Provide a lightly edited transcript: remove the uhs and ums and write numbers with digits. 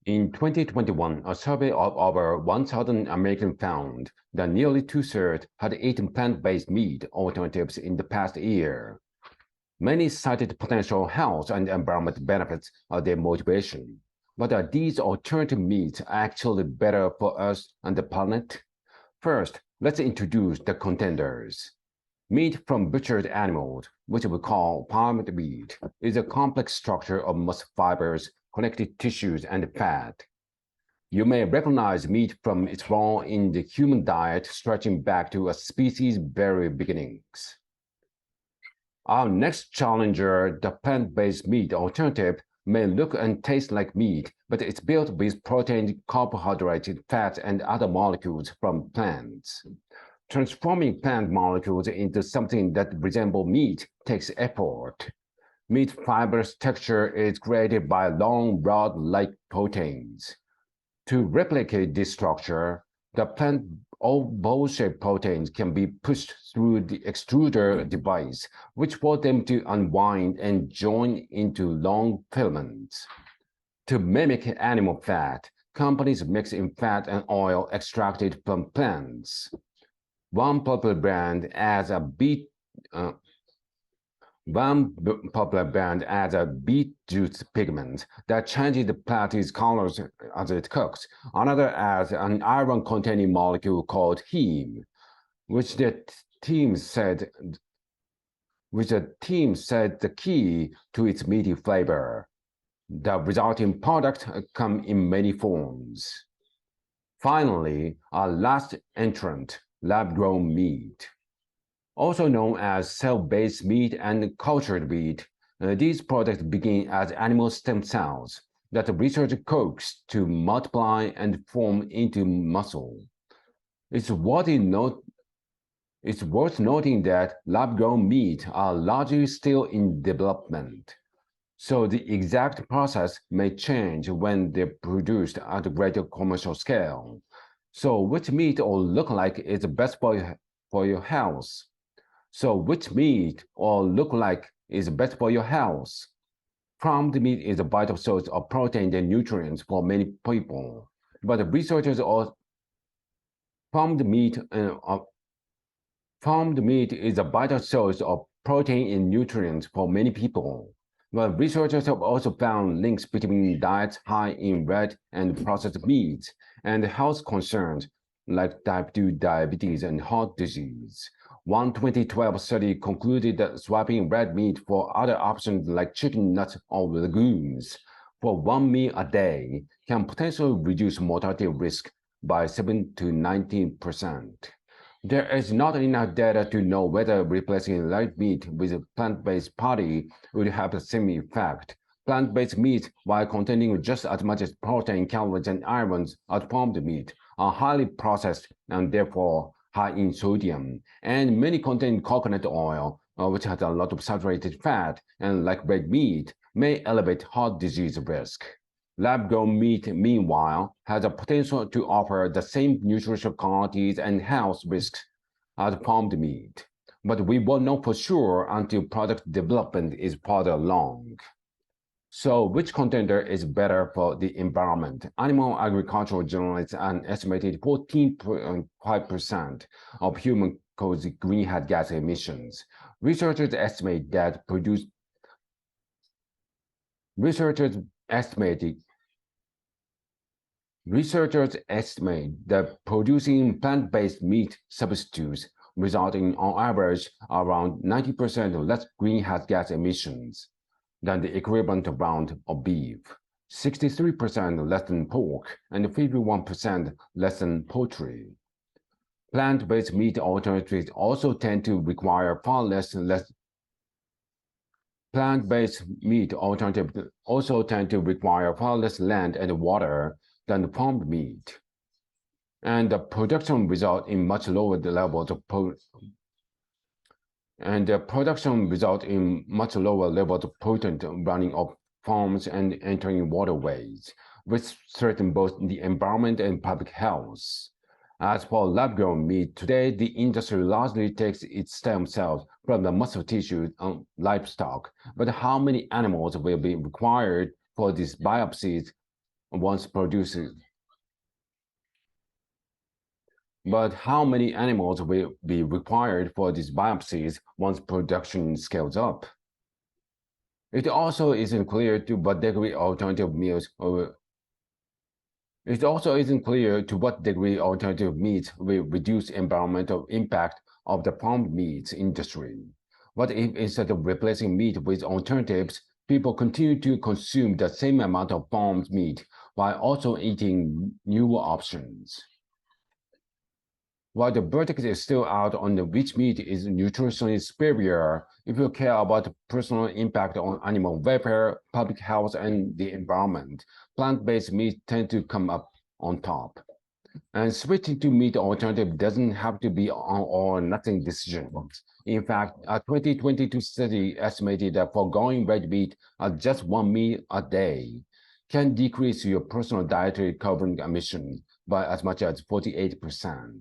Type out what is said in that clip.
In 2021, a survey of over 1,000 Americans found that nearly two-thirds had eaten plant-based meat alternatives in the past year. Many cited potential health and environmental benefits as their motivation. But are these alternative meats actually better for us and the planet? First, let's introduce the contenders. Meat from butchered animals, which we call farmed meat, is a complex structure of muscle fibers, connective tissues, and fat. You may recognize meat from its role in the human diet stretching back to a species' very beginnings. Our next challenger, the plant-based meat alternative, may look and taste like meat, but it's built with protein, carbohydrates, fats, and other molecules from plants. Transforming plant molecules into something that resembles meat takes effort. Meat fiber's texture is created by long rod-like proteins. To replicate this structure, the plant bowl-shaped proteins can be pushed through the extruder device, which force them to unwind and join into long filaments. To mimic animal fat, companies mix in fat and oil extracted from plants. One popular brand adds a beet juice pigment that changes the patty's colors as it cooks. Another adds an iron-containing molecule called heme, which the team said the key to its meaty flavor. The resulting product come in many forms. Finally, our last entrant, lab-grown meat. Also known as cell-based meat and cultured meat, these products begin as animal stem cells that the researcher coaxed to multiply and form into muscle. It's worth noting that lab-grown meat are largely still in development, so the exact process may change when they're produced at a greater commercial scale. So which meat or look-alike is best for your health? So which meat or look-alike is best for your health? Farmed meat is a vital source of protein and nutrients for many people, but researchers also farmed meat is a vital source of protein and nutrients for many people. But researchers have also found links between diets high in red and processed meats and health concerns like type 2 diabetes and heart disease. One 2012 study concluded that swapping red meat for other options like chicken, nuts, or legumes for one meal a day can potentially reduce mortality risk by 7 to 19%. There is not enough data to know whether replacing red meat with a plant-based patty would have the same effect. Plant-based meats, while containing just as much as protein, calories, and ions as farmed meat, are highly processed and therefore high in sodium, and many contain coconut oil, which has a lot of saturated fat, and like red meat, may elevate heart disease risk. Lab-grown meat, meanwhile, has a potential to offer the same nutritional qualities and health risks as farmed meat, but we won't know for sure until product development is further along. So which contender is better for the environment? Animal agriculture generates an estimated 14.5% of human-caused greenhouse gas emissions. Researchers estimate that producing plant-based meat substitutes resulting on average around 90% less greenhouse gas emissions than the equivalent amount of beef, 63% less than pork, and 51% less than poultry. Plant-based meat alternatives also tend to require far less land and water than farmed meat, and the production results in much lower levels of pollutant running off farms and entering waterways, which threaten both the environment and public health. As for lab-grown meat, today the industry largely takes its stem cells from the muscle tissue of livestock, but how many animals will be required for these biopsies once produced. But how many animals will be required for these biopsies once production scales up? It also isn't clear to what degree alternative meats will reduce environmental impact of the farmed meats industry. What if instead of replacing meat with alternatives, people continue to consume the same amount of farmed meat while also eating newer options? While the verdict is still out on which meat is nutritionally superior, if you care about the personal impact on animal welfare, public health, and the environment, plant-based meat tend to come up on top. And switching to meat alternative doesn't have to be an all-or-nothing decision. In fact, a 2022 study estimated that foregoing red meat at just one meal a day can decrease your personal dietary carbon emissions by as much as 48%.